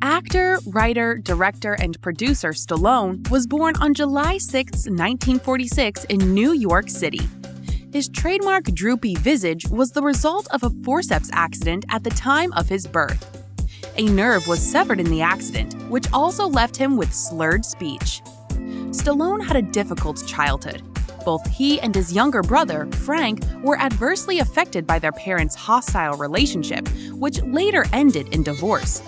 Actor, writer, director, and producer Stallone was born on July 6, 1946 in New York City. His trademark droopy visage was the result of a forceps accident at the time of his birth. A nerve was severed in the accident, which also left him with slurred speech. Stallone had a difficult childhood. Both he and his younger brother, Frank, were adversely affected by their parents' hostile relationship, which later ended in divorce.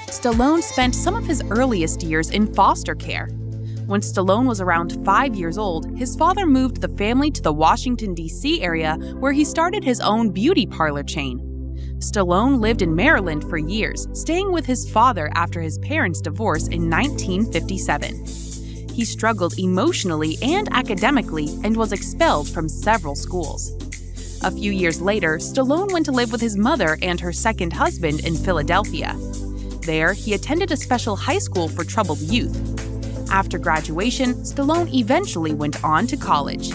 Stallone spent some of his earliest years in foster care. When Stallone was around 5 years old, his father moved the family to the Washington, D.C. area where he started his own beauty parlor chain. Stallone lived in Maryland for years, staying with his father after his parents' divorce in 1957. He struggled emotionally and academically and was expelled from several schools. A few years later, Stallone went to live with his mother and her second husband in Philadelphia. There, he attended a special high school for troubled youth. After graduation, Stallone eventually went on to college.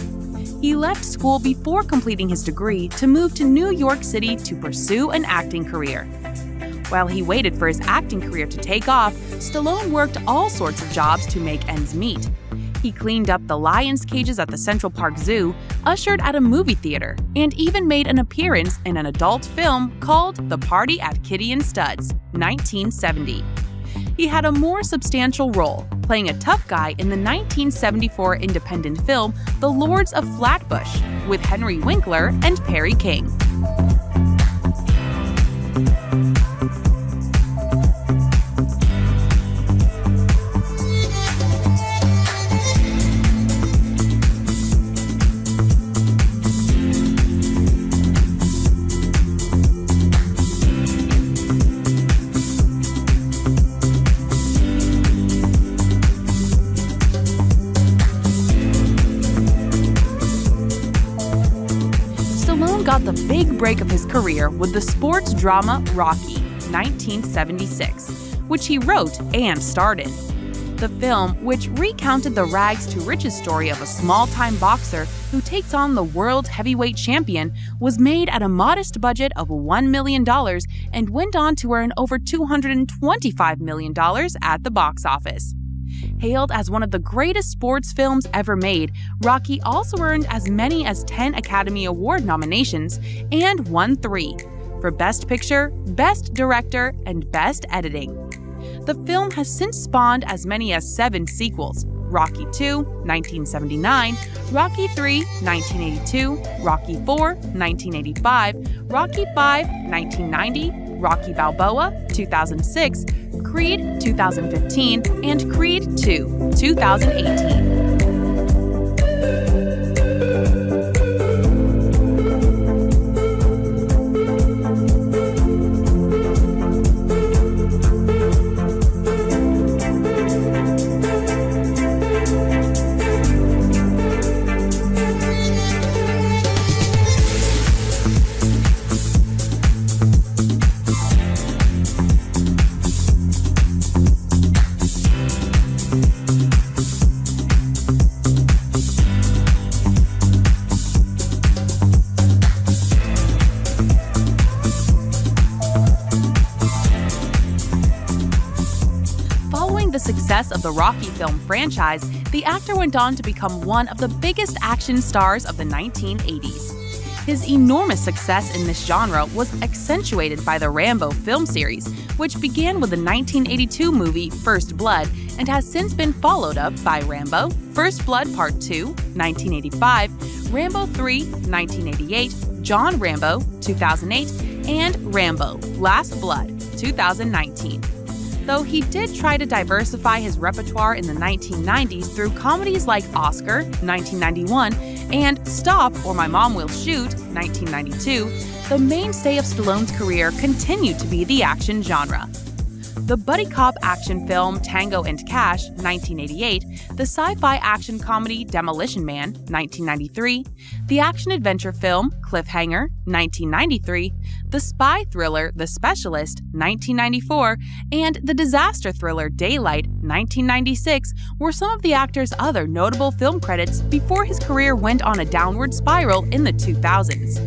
He left school before completing his degree to move to New York City to pursue an acting career. While he waited for his acting career to take off, Stallone worked all sorts of jobs to make ends meet. He cleaned up the lions' cages at the Central Park Zoo, ushered at a movie theater, and even made an appearance in an adult film called The Party at Kitty and Studs, 1970. He had a more substantial role, playing a tough guy in the 1974 independent film The Lords of Flatbush, with Henry Winkler and Perry King. Got the big break of his career with the sports drama Rocky, 1976, which he wrote and starred in. The film, which recounted the rags to riches story of a small-time boxer who takes on the world heavyweight champion, was made at a modest budget of $1 million and went on to earn over $225 million at the box office. Hailed as one of the greatest sports films ever made, Rocky also earned as many as 10 Academy Award nominations and won 3 for Best Picture, Best Director, and Best Editing. The film has since spawned as many as 7 sequels: Rocky II, 1979, Rocky III, 1982, Rocky IV, 1985, Rocky V, 1990, Rocky Balboa, 2006, Creed 2015, and Creed II, 2018. The success of the Rocky film franchise, the actor went on to become one of the biggest action stars of the 1980s. His enormous success in this genre was accentuated by the Rambo film series, which began with the 1982 movie First Blood and has since been followed up by Rambo, First Blood Part 2, 1985, Rambo 3, 1988, John Rambo, 2008, and Rambo, Last Blood, 2019. Though he did try to diversify his repertoire in the 1990s through comedies like Oscar, 1991, and Stop or My Mom Will Shoot, 1992, the mainstay of Stallone's career continued to be the action genre. The buddy cop action film Tango and Cash, 1988, the sci-fi action comedy Demolition Man, 1993, the action-adventure film Cliffhanger, 1993, the spy thriller The Specialist, 1994, and the disaster thriller Daylight, 1996 were some of the actor's other notable film credits before his career went on a downward spiral in the 2000s.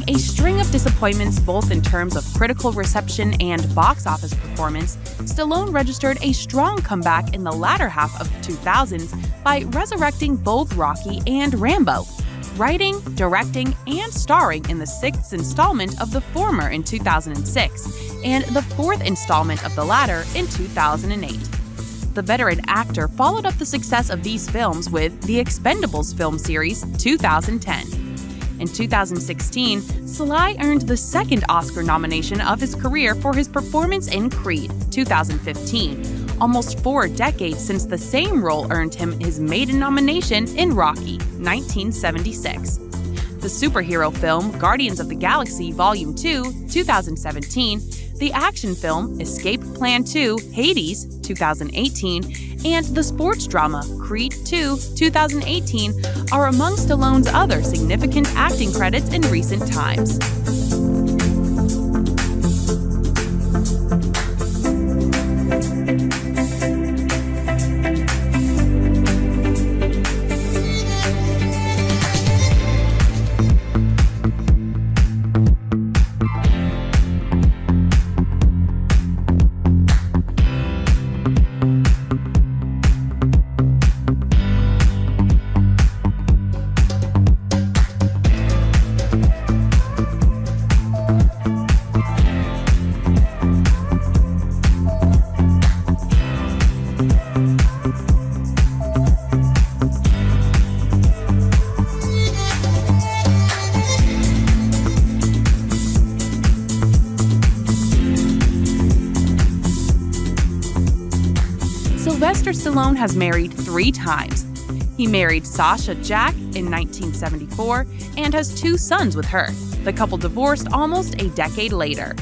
a string of disappointments both in terms of critical reception and box office performance, Stallone registered a strong comeback in the latter half of the 2000s by resurrecting both Rocky and Rambo, writing, directing, and starring in the sixth installment of the former in 2006 and the fourth installment of the latter in 2008. The veteran actor followed up the success of these films with the Expendables film series 2010. In 2016, Sly earned the second Oscar nomination of his career for his performance in Creed 2015, almost 4 decades since the same role earned him his maiden nomination in Rocky 1976. The superhero film Guardians of the Galaxy Volume 2 2017, the action film Escape Plan 2 Hades 2018, and the sports drama Creed 2 2018 are among Stallone's other significant acting credits in recent times. Sylvester Stallone has married 3 times. He married Sasha Jack in 1974 and has 2 sons with her. The couple divorced almost a decade later.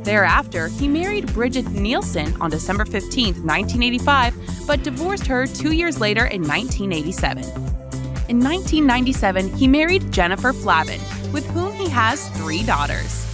Thereafter, he married Bridget Nielsen on December 15, 1985, but divorced her 2 years later in 1987. In 1997, he married Jennifer Flavin, with whom he has 3 daughters.